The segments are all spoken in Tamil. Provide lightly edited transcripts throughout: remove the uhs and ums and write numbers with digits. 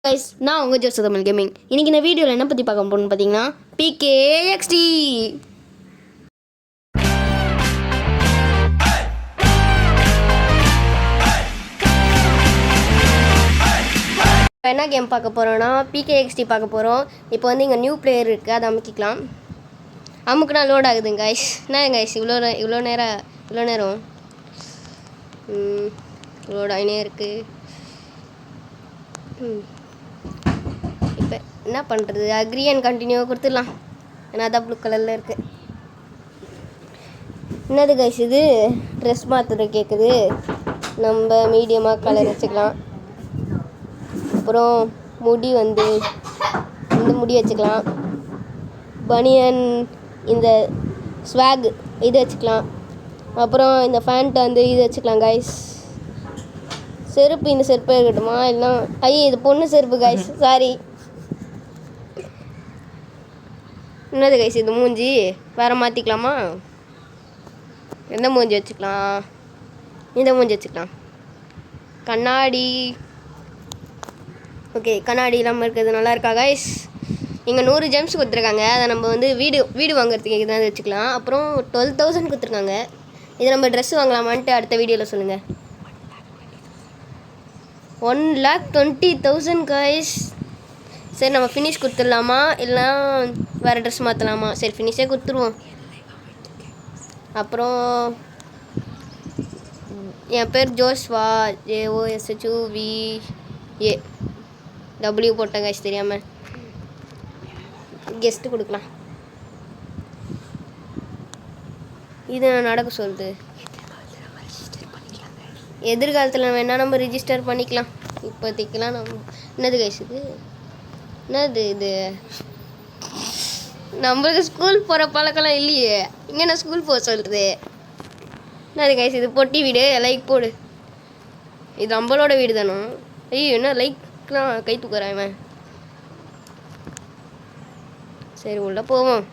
கைஸ் நான் உங்கள் ஜோஸ் தமிழ் கேமிங். இன்றைக்கி இந்த வீடியோவில் என்ன பற்றி பார்க்க போகணும்னு பார்த்தீங்கன்னா PKXD. என்ன கேம் பார்க்க போகிறோன்னா PKXD பார்க்க போகிறோம். இப்போ வந்து இங்கே நியூ பிளேயர் இருக்குது, அதை அமுக்கிக்கலாம். அமுக்குனா லோட் ஆகுதுங்க கைஸ். என்ன கைஸ் இவ்வளோ நேரம் லோட் ஆகினே இருக்குது. இப்போ என்ன பண்ணுறது, அக்ரி அண்ட் கண்டினியூ கொடுத்துடலாம். ஏன்னா அதான் ப்ளூ கலரில் இருக்குது. என்னது கைஸ் இது ட்ரெஸ் மாற்றுற கேட்குது. நம்ம மீடியமாக கலர் வச்சுக்கலாம். அப்புறம் முடி வந்து இந்த முடி வச்சுக்கலாம். பனியன் இந்த ஸ்வாக் இது வச்சுக்கலாம். அப்புறம் இந்த ஃபேண்ட்டை வந்து இது வச்சுக்கலாம் கைஸ். செருப்பு இந்த செருப்பு இருக்கட்டுமா? இல்லை ஐயே இது பொண்ணு செருப்பு கைஸ், சாரி. என்னது கைஸ் இது மூஞ்சி வேறு மாற்றிக்கலாமா? எந்த மூஞ்சி வச்சுக்கலாம்? இந்த மூஞ்சி வச்சுக்கலாம். கண்ணாடி ஓகே, கண்ணாடி இல்லாமல் இருக்கிறது நல்லா இருக்கா கைஸ்? இங்கே 100 ஜெம்ஸ் கொடுத்துருக்காங்க. அதை நம்ம வந்து வீடு வாங்குறதுக்கு இதான் வச்சுக்கலாம். அப்புறம் 12,000 கொடுத்துருக்காங்க. இதை நம்ம ட்ரெஸ் வாங்கலாமான்ட்டு அடுத்த வீடியோவில் சொல்லுங்கள். 1,20,000 கைஸ். சரி நம்ம ஃபினிஷ் கொடுத்துடலாமா இல்லை வேறு ட்ரெஸ் மாற்றலாமா? சரி ஃபினிஷே கொடுத்துருவோம். அப்புறம் என் பேர் ஜோஸ்வா, JOSHUVA. W போட்டேன் கைஸ் தெரியாமல். கெஸ்ட்டு கொடுக்கலாம். இது நடக்க சொல்லுது. எதிர்காலத்தில் வேணால் நம்ம ரிஜிஸ்டர் பண்ணிக்கலாம். இப்போதைக்கெலாம் நம்ம என்னது கைஸ் இது? என்னது இது? நம்மளுக்கு ஸ்கூல் போகிற பழக்கம்லாம் இல்லையே. இங்கே நான் ஸ்கூல் போக சொல்கிறது. என்னது கைஸ் இது? பொட்டி வீடு, லைக் போடு. இது நம்மளோட வீடு தானோ? ஐயோ என்ன லைக்லாம் கை தூக்குறான் இவன். சரி உள்ளே போவோம்.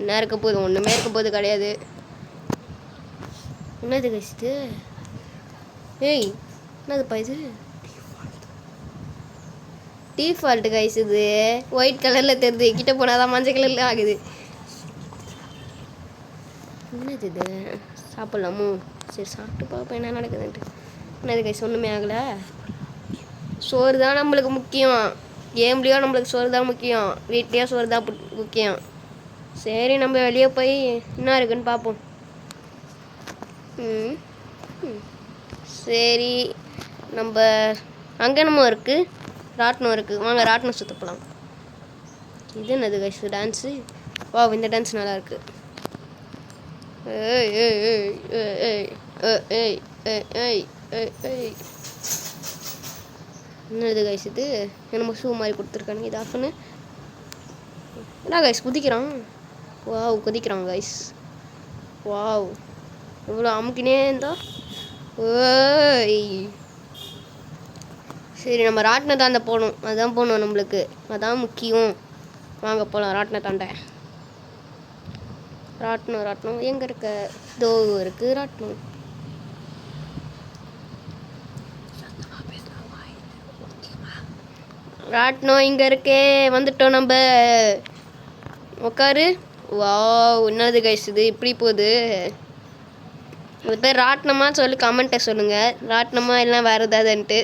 என்ன இருக்க போகுது? ஒன்றுமே இருக்க போகுது கிடையாது. என்னது கைஸ் இது? ஏய் என்னதுப்பா இது? டிஃபால்ட் கைஸ் இது. ஒயிட் கலரில் தெரியுது, கிட்ட போனால் தான் மஞ்சள் கலரில் ஆகுது. என்னது இது? சாப்பிட்லாமோ? சரி சாப்பிட்டு பார்ப்போம் என்ன நடக்குதுன்ட்டு. என்னது கைஸ் ஒன்றுமே ஆகலை. சோறு தான் நம்மளுக்கு முக்கியம். கேம்லேயோ நம்மளுக்கு சோறு தான் முக்கியம், வீட்லேயோ சோறு தான் முக்கியம். சரி நம்ம வெளியே போய் என்ன இருக்குன்னு பார்ப்போம். சரி நம்ம அங்கே நம்ம இருக்குது, ராட்டினம் இருக்குது. வாங்க ராட்டினம் சுற்ற போகலாம். இது என்னது கைஸ் டான்ஸு? வா இந்த டான்ஸ் நல்லா இருக்கு. ஏய் ஏய் ஏய் ஏய் ஏய் ஏய் ஏய் ஏய் ஏய் என்னது கைஸ் இது? நம்ம ஷூ மாதிரி கொடுத்துருக்காங்க. இது ஆஃப்னு என்ன கைஸ் குதிக்கிறான்? வாவ் குதிக்கிறான் கைஸ். வாவ் இவ்வளோ அமுக்கினே இருந்தா. ஓய் சரி நம்ம ராட்டினத்தாண்ட போகணும். அதுதான் போகணும் நம்மளுக்கு, அதான் முக்கியம். வாங்க போகலாம் ராட்டினத்தாண்ட. ராட்டினம் எங்கே இருக்க? தோ இருக்குது ராட்டினம். ராட்டினம் இங்கே இருக்கே, வந்துட்டோம் நம்ம. உட்காரு. வாவ் என்னது கைஸ் இது இப்படி போகுது? இது பேர் ராட்டினமா சொல்லி கமெண்ட்டை சொல்லுங்கள். ராட்டினமா இல்லை வேறு ஏதாவதுன்ட்டு.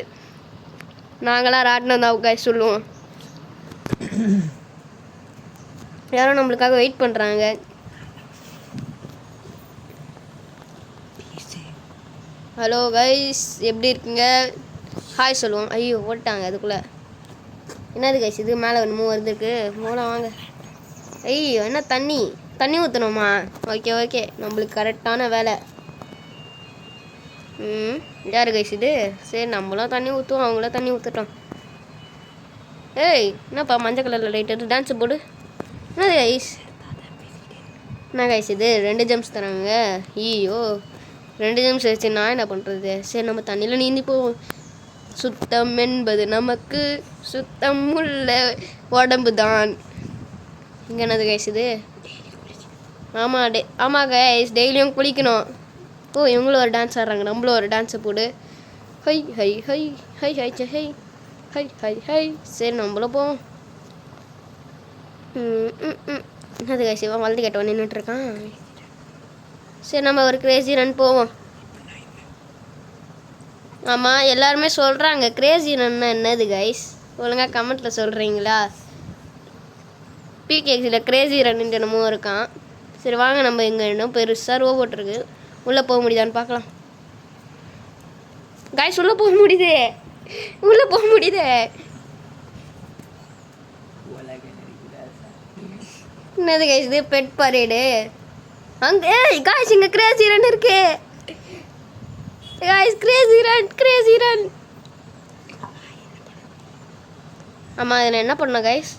நாங்களாம் ராட்டினம் தான் கைஸ் சொல்லுவோம். யாரும் நம்மளுக்காக வெயிட் பண்ணுறாங்க. ஹலோ கைஸ் எப்படி இருக்குங்க? ஹாய் சொல்லுவோம். ஐயோ ஓட்டாங்க அதுக்குள்ளே. என்னது கைஸ் இது? மேலே ஒன்று வருதுருக்கு. மூலம் வாங்க. ஐயோ என்ன தண்ணி ஊற்றணுமா? ஓகே ஓகே நம்மளுக்கு கரெக்டான வேலை. யார் கைஸ் இது? சரி நம்மளும் தண்ணி ஊற்றுவோம், அவங்களும் தண்ணி ஊற்றுட்டோம். ஏய் என்னப்பா மஞ்சள் கலரில் லைட் எடுத்து டான்ஸு போடு. என்னது கைஸ்? என்ன கைஸ் இது? 2 ஜெம்ஸ் தராங்க. ஐயோ 2 ஜெம்ஸ் வச்சு நான் என்ன பண்ணுறது? சரி நம்ம தண்ணியில் நீந்தி போவோம். சுத்தம் என்பது நமக்கு சுத்தம் உள்ள உடம்பு தான். இங்கே என்னது கைஸ் இது? ஆமாம் கைஸ் டெய்லியும் குளிக்கணும். ஓ இவங்களும் ஒரு டான்ஸ் ஆடுறாங்க, நம்மளும் ஒரு டான்ஸை போடு. High high high high high high high high high. சரி நம்மளும் போவோம். அது கைஸ் இவன் வளர்ந்து கேட்டவன் நின்றுட்டுருக்கான். சரி நம்ம ஒரு கிரேசி ரன் போவோம். ஆமாம் எல்லாருமே சொல்கிறாங்க கிரேசி ரன்னா என்னது கைஸ்? ஒழுங்காக கமெண்ட்டில் சொல்கிறீங்களா? பிகேசியில் கிரேசி ரன்னு என்னமோ இருக்கான். சரி வாங்க நம்ம எங்கே இன்னும் பெருசாக ரோபோட் இருக்கு, உள்ளே போக முடியுதான்னு பார்க்கலாம். கைஸ் உள்ளே போக முடியுது, உள்ளே போக முடியுது. என்னது கைஸ் இது? Pet parade. அங்கே கைஸ் இங்கே கிரேசி ரன் இருக்கு. Guys crazy run, crazy run. ஆமாம் இதில் என்ன பண்ணோம் கைஸ்?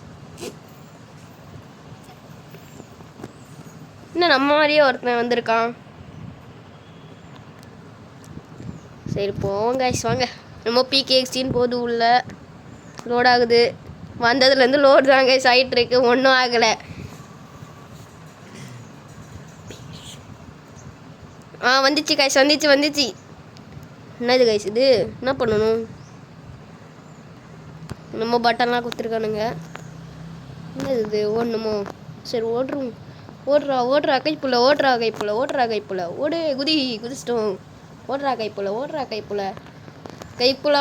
இன்னும் நம்ம மாதிரியே ஒருத்தன் வந்திருக்கான். சரி போவோம் கைஸ் வாங்க. நம்ம பிகேஎக்ஸ்டின்னு போது உள்ள லோட் ஆகுது. வந்ததுலேருந்து லோடு தான் கைஸ் ஆகிட்டு இருக்கு, ஒன்றும் ஆகலை. வந்துச்சு கைஸ், வந்துச்சு. என்னது கைஸ் இது? என்ன பண்ணணும்? நம்ம பட்டன்லாம் கொடுத்துருக்கானுங்க. என்னது இது? ஓடணுமோ? சரி ஓடுறோம். ஓடுறா கைப்புள்ள, கைப்புள்ள ஓடு, குதிச்சிட்டோம். ஓடுறா கைப்புள்ள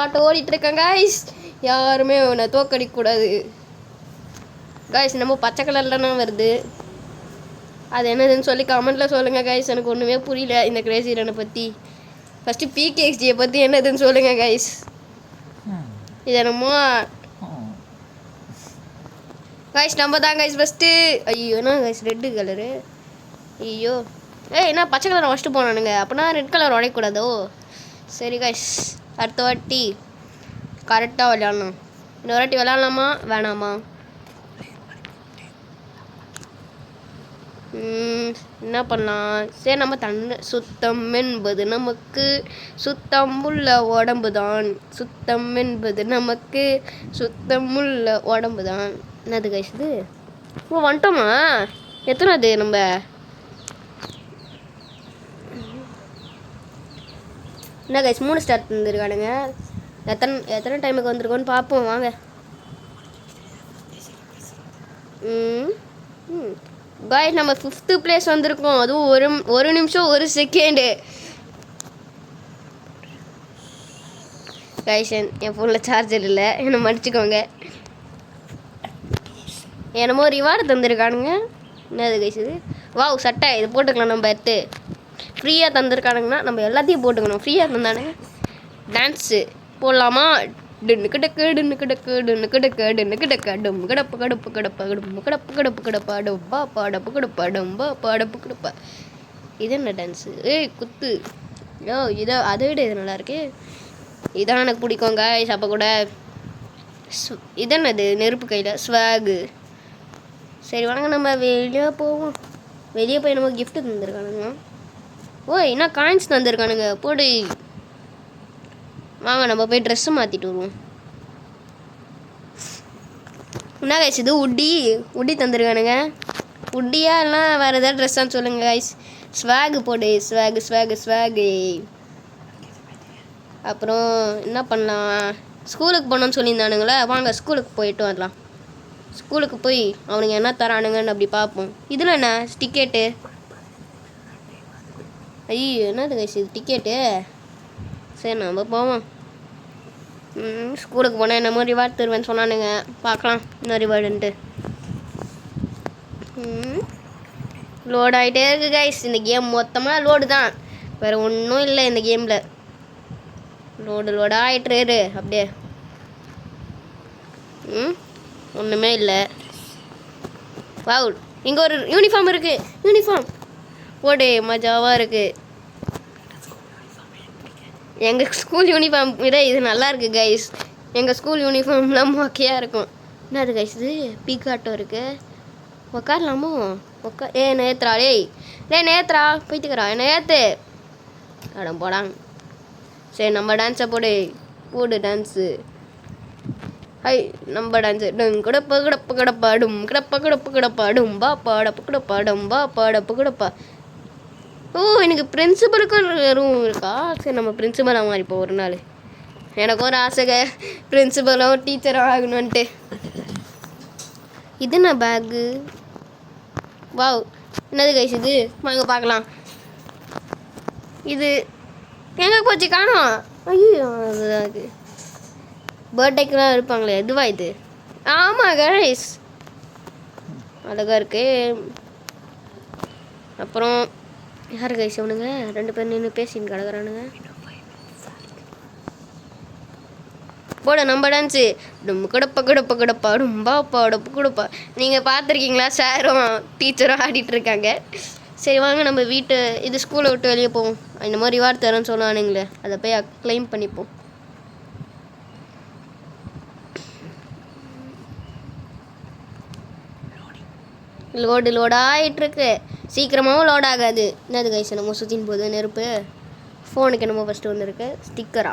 ஆட்டோ ஓடிட்டுருக்கேன் கைஸ். யாருமே உன்னை தோக்கடிக்கக்கூடாது கைஸ். நம்ம பச்சை கலர்லன்னா வருது, அது என்னதுன்னு சொல்லி கமெண்ட்டில் சொல்லுங்கள் கைஸ். எனக்கு ஒன்றுமே புரியல இந்த கிரேசி ரனை பற்றி. ஃபஸ்ட்டு பிகேஎக்ஸ்டியை பற்றி என்னதுன்னு சொல்லுங்கள் கைஸ். இது என்னமோ கைஸ் நம்ம தான் கைஸ் ஃபஸ்ட்டு. ஐயோ என்ன கைஸ் ரெட்டு கலரு? ஐயோ என்ன பச்சை கலரை ஃபஸ்ட்டு போனானுங்க, அப்படின்னா ரெட் கலர் உடையக்கூடாதோ? சரி கைஸ் அடுத்த வாட்டி கரெக்டாக விளையாடணும். இன்னொரு வாட்டி விளையாடலாமா வேணாமா? என்ன பண்ணலாம்? சரி நம்ம சுத்தம் என்பது நமக்கு சுத்தமுள்ள உடம்பு தான். சுத்தம் என்பது நமக்கு சுத்தமுள்ள உடம்பு தான். என்னது கைஸ் இது? வந்துட்டோமா? எத்தனாவது நம்ம? என்ன கைஸ் 3 ஸ்டார் தந்துருக்கானுங்க. எத்தனை டைமுக்கு வந்திருக்கோன்னு பார்ப்போம் வாங்க. கைஸ் நம்ம 5th பிளேஸ் வந்திருக்கோம். அதுவும் ஒரு நிமிஷம் 1 செகண்டு. கைஸ் என் ஃபோனில் சார்ஜர் இல்லை, என்னை மன்னிச்சுக்கோங்க. என்னமோ ரிவார்டு தந்துருக்கானுங்க. என்னது கைஸ் இது? வாவ் சட்டை, இது போட்டுக்கலாம். நம்ம எடுத்து ஃப்ரீயாக தந்துருக்கானுங்கன்னா நம்ம எல்லாத்தையும் போட்டுக்கணும். ஃப்ரீயாக தந்தானுங்க. டான்ஸு போடலாமா? டின்னுக்கு டக்கு டின்னுக்கு டக்கு டின்னுக்கு டக்கு டின்னுக்கு டக்கு டும் கடப்பு கடப்பு கடப்பா டும் கடப்பு கடப்பு கடப்பா டப்பா பாடப்பு கடப்பா டம்பா பாடப்பு கடப்பா. இது என்ன டான்ஸு? குத்து. அதை விட இது நல்லாயிருக்கு. இதான் எனக்கு பிடிக்கும் கைஸ். அப்போ கூட இது என்னது? நெருப்பு கையில் ஸ்வாகு. சரி வாங்க நம்ம வெளியே போவோம். வெளியே போய் நம்ம கிஃப்ட்டு தந்துருக்கானுங்க. என்ன காயின்ஸ் தந்துருக்கானுங்க போடு. வாங்க நம்ம போய் ட்ரெஸ்ஸு மாற்றிட்டு வருவோம். என்ன கைஸ் இது? உட்டி தந்துருக்கானுங்க. உட்டியா இல்லைனா வேறு ஏதாவது ட்ரெஸ்ஸான்னு சொல்லுங்கள் கைஸ். ஸ்வாகு போடு, ஸ்வாகு. அப்புறம் என்ன பண்ணலாம்? ஸ்கூலுக்கு போகணுன்னு சொல்லியிருந்தானுங்களே, வாங்க ஸ்கூலுக்கு போயிட்டு வரலாம். ஸ்கூலுக்கு போய் அவனுங்க என்ன தரானுங்கன்னு அப்படி பார்ப்போம். இதில் என்ன டிக்கெட்டு? ஐயோ என்னது கைஸ் இது டிக்கெட்டு? சரி நம்ம போவோம். ஸ்கூலுக்கு போனால் என்னமோ ரிவார்டு தருவேன்னு சொன்னானுங்க. பார்க்கலாம் என்ன ரிவார்டுன்ட்டு. லோட் ஆகிட்டே இருக்குது கைஸ். இந்த கேம் மொத்தமாக லோடு தான், வேறு ஒன்றும் இல்லை இந்த கேமில். லோடாக ஆகிட்டுரு அப்படியே. ஒன்றுமே இல்லை. வாவ் இங்கே ஒரு யூனிஃபார்ம் இருக்குது. யூனிஃபார்ம் போடு, மஜாவாக இருக்குது. எங்கள் ஸ்கூல் யூனிஃபார்ம் விட இது நல்லா இருக்குது கைஸ். எங்கள் ஸ்கூல் யூனிஃபார்ம்லாம் மொக்கையாக இருக்கும். என்னது கைஸ் இது? பீக்காட்டோ இருக்குது. உக்காரலாமோ? நேத்ரா நேத்ரா போய்த்துக்கிறா என்ன ஏற்று அடம் போடாங்க. சரி நம்ம டான்ஸை போடு டான்ஸு. ஹை நம்ம டான்ஸு டும் கிடப்பா கிடப்பா கிடப்பா டும் கிடப்பா கிடப்பு கிடப்பா டும் பா பாடப்பு கிடப்பா டும் பா பாடப்பு கிடப்பா. எனக்கு பிரின்சிபலுக்கும் ரூம் இருக்கா? சரி நம்ம பிரின்சிபலாக மாறிப்போம் ஒரு நாள். எனக்கு ஒரு ஆசைங்க பிரின்சிபலும் டீச்சரும் ஆகணுன்ட்டு. இது என்ன பேக்கு? வாவ், என்னது கைஸ் இது? வாங்க பார்க்கலாம். இது எங்கே போச்சு? காணோம். ஐயோ, அது பர்த்டேக்கெலாம் இருப்பாங்களே, இதுவா இது? ஆமாம் கைஸ், அழகாக இருக்கு. அப்புறம் யார் கைஸ் அவனுங்க? 2 பேர் நின்று பேசின்னு கிடக்குறானுங்க. போட நம்ம டான்ஸு ரொம்ப குடப்ப குடப்ப குடப்பா ரொம்ப பாடப்பு கொடுப்பா. நீங்கள் பார்த்துருக்கீங்களா? சாரும் டீச்சரும் ஆடிட்டுருக்காங்க. சரி வாங்க நம்ம வீட்டு இது ஸ்கூலை விட்டு வெளியே போவோம். இந்த மாதிரி ரிவார்ட் தரேன்னு சொன்னானுங்களே, அதை போய் க்ளைம் பண்ணிப்போம். லோடாகிட்டுருக்கு. சீக்கிரமாகவும் லோட் ஆகாது. என்னது கைஸ் என்னமோ சுற்றின்னு போகுது நெருப்பு. ஃபோனுக்கு என்னமோ ஃபஸ்ட்டு வந்துருக்கு. ஸ்டிக்கரா?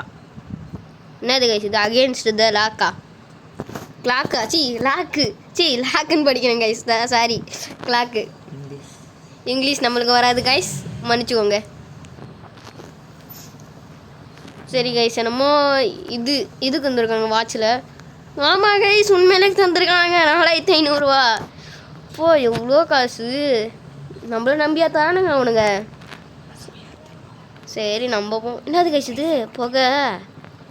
என்னது கைஸ் இது? Against the லாக்கா? கிளாக்கா? லாக்குன்னு படிக்கிறேன் கைஸ். Sorry, clock. இங்கிலீஷ் நம்மளுக்கு வராது கைஸ், மன்னிச்சுக்கோங்க. சரி கைஸ் என்னமோ இதுக்கு வந்திருக்காங்க வாட்சில். ஆமாம் கைஸ், உண்மையிலே தந்துருக்காங்க 4500 போ. எவ்வளோ காசு! நம்மள நம்பியா தானுங்க அவனுங்க. சரி நம்ம போ. என்னது கைஸ் இது? புகை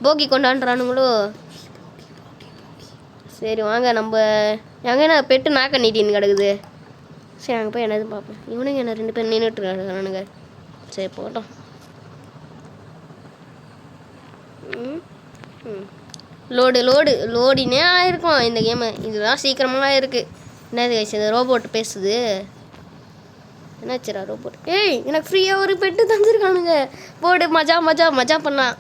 போகி கொண்டாடுறானுங்களோ. சரி வாங்க நம்ம எங்கன்னா பெட்டு நாக்க நீட்டின்னு கிடக்குது. சரி அங்கே போய் என்னது பார்ப்போம். இவனுங்க என்ன 2 பேர் நின்றுட்டு கிடக்குறானுங்க. சரி போட்டோம். லோடினே ஆயிருக்கும் இந்த கேமு. இதெல்லாம் சீக்கிரமாக இருக்குது. என்னது கைஸ் இந்த ரோபோட் பேசுது? என்னாச்சுரா ரோபோட்? ஏய், எனக்கு ஃப்ரீயாக ஒரு பெட்டு தந்துருக்கானுங்க. போடு, மஜா பண்ணலாம்.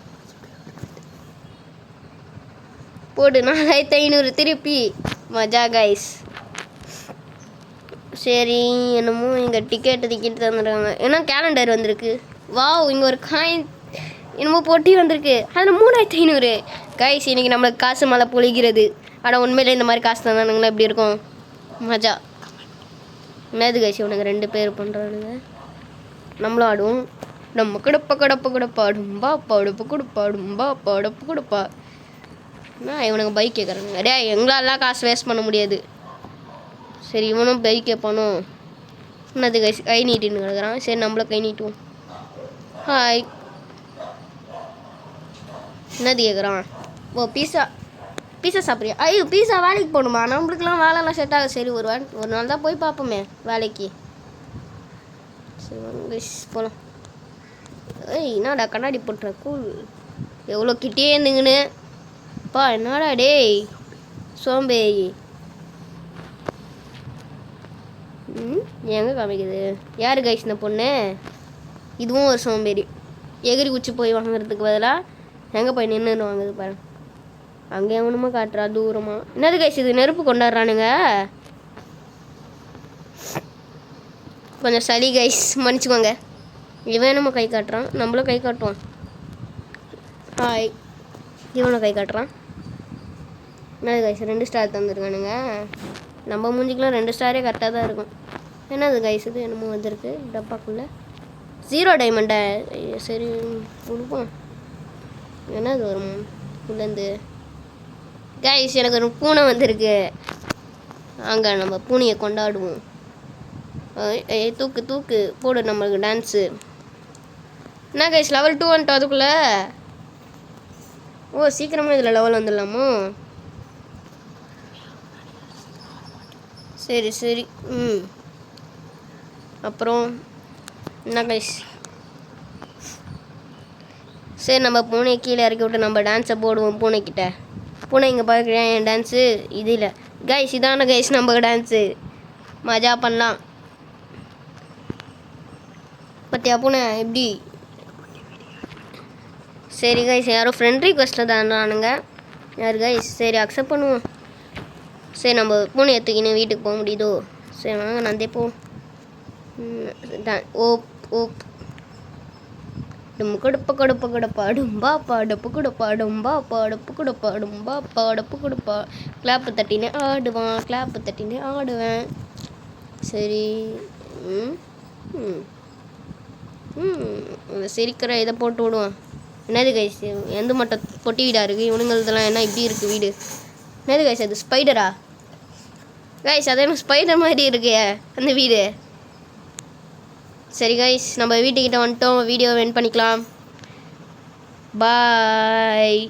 போடு 4500 திருப்பி. மஜா கைஸ். சரி என்னமோ இங்கே டிக்கெட் தந்துருக்காங்க. ஏன்னா கேலண்டர் வந்திருக்கு. வாவ், இங்கே ஒரு காயின் என்னமோ போட்டி வந்திருக்கு. அதில் 3500 கைஸ். இன்றைக்கி நம்மளுக்கு காசு மழை பொழிகிறது. ஆனால் உண்மையிலே இந்த மாதிரி காசு தந்தானுங்களா எப்படி இருக்கும்? மஜா. என்னது கைஸ் இவனுங்க 2 பேர் பண்ணுறானுங்க. நம்மளும் ஆடுவோம். நம்ம கடப்பா டும்பா படுப்பு கொடுப்பா. நான் இவனுங்க பைக் கேட்குறானுங்க. டே, எங்களாலாம் காசு வேஸ்ட் பண்ண முடியாது. சரி இவனும் பைக் கேட்பானோ? என்னது கைஸ் கை நீட்டின்னு கிடக்குறான். சரி நம்மள கை நீட்டுவோம். ஹாய். என்னது கேட்குறான்? ஓ, பீஸா சாப்பிட்றியா? ஐயோ, பீஸா வேலைக்கு போகணுமா? நம்மளுக்குலாம் வேலைலாம் செட் ஆகும். சரி ஒரு நாள் தான் போய் பார்ப்போமே வேலைக்கு. சரி வாங்க போகலாம். ஏய், என்னடா கண்ணாடி போட்டுற? கூல். எவ்வளோ கிட்டே இருந்துங்கன்னு பா. என்னடா டேய் சோம்பேறி. எங்கே காமிக்குது? யார் கைஸ் இந்த பொண்ணு? இதுவும் ஒரு சோம்பேறி. எகிரி குச்சி போய் வாங்குறதுக்கு பதிலாக எங்கே போய் நின்று வாங்குது பாரு. அங்கே எவனுமா காட்டுறா தூரமாக. என்னது கைஸ் இது? நெருப்பு கொண்டாடுறானுங்க. கொஞ்சம் சளி கைஸ், மன்னிச்சுக்கோங்க. இவன் நம்ம கை காட்டுறான், நம்மளும் கை காட்டுவான். ஹாய். இவனும் கை காட்டுறான். என்னது கைஸ் 2 ஸ்டார் தந்துருக்கானுங்க. நம்ம மூஞ்சிக்கெலாம் 2 ஸ்டாரே கரெக்டாக தான் இருக்கும். என்னது கைஸ் இது? என்னமோ வந்திருக்கு டப்பாக்குள்ளே. 0 டைமண்டா? சரி கொடுப்போம். என்னது வரும் உள்ளேருந்து? கைஸ் எனக்கு ஒரு பூனை வந்திருக்கு. அங்கே நம்ம பூனையை கொண்டாடுவோம். தூக்கு போடு நம்மளுக்கு டான்ஸு. என்ன கைஸ் லெவல் 2 வந்துட்டோம் அதுக்குள்ளே. ஓ, சீக்கிரமாக இதில் லெவல் வந்துடலாமோ? சரி. அப்புறம் என்ன கைஸ்? சரி நம்ம பூனை கீழே இறக்கி விட்டு நம்ம டான்ஸை போடுவோம் பூனைக்கிட்ட. பூனை இங்கே பார்க்குறேன் என் டான்ஸு. இது இல்லை கைஸ், இதான கைஸ் நம்ம டான்ஸு. மஜா பண்ணலாம். பத்தியா பூனை எப்படி? சரி கைஸ் யாரோ ஃப்ரெண்ட் ரிக்வெஸ்ட்டில் தானானுங்க. யார் கைஸ்? சரி அக்செப்ட் பண்ணுவோம். சரி நம்ம பூனை எடுத்துக்கின்னு வீட்டுக்கு போக முடியுதோ? சரி வாங்க நந்தே போவோம். ஓப் டும் கொடுப்பா டும்பா பாடப்பு கொடுப்பா. கிளாப்பு தட்டினே ஆடுவேன். சரி. சிரிக்கிற இதை போட்டு விடுவோம். என்னது கைஸ் எந்த மட்டும் பொட்டி வீடாக இருக்குது. இவனுங்களதெல்லாம் என்ன இப்படி இருக்குது வீடு? என்னது கைஸ் அது ஸ்பைடரா? கைஸ் அது என்ன ஸ்பைடர் மாதிரி இருக்கே அந்த வீடு. சரி கைஸ் நம்ம வீட்டுக்கிட்ட வந்துட்டோம். வீடியோ எண்ட் பண்ணிக்கலாம். பாய்.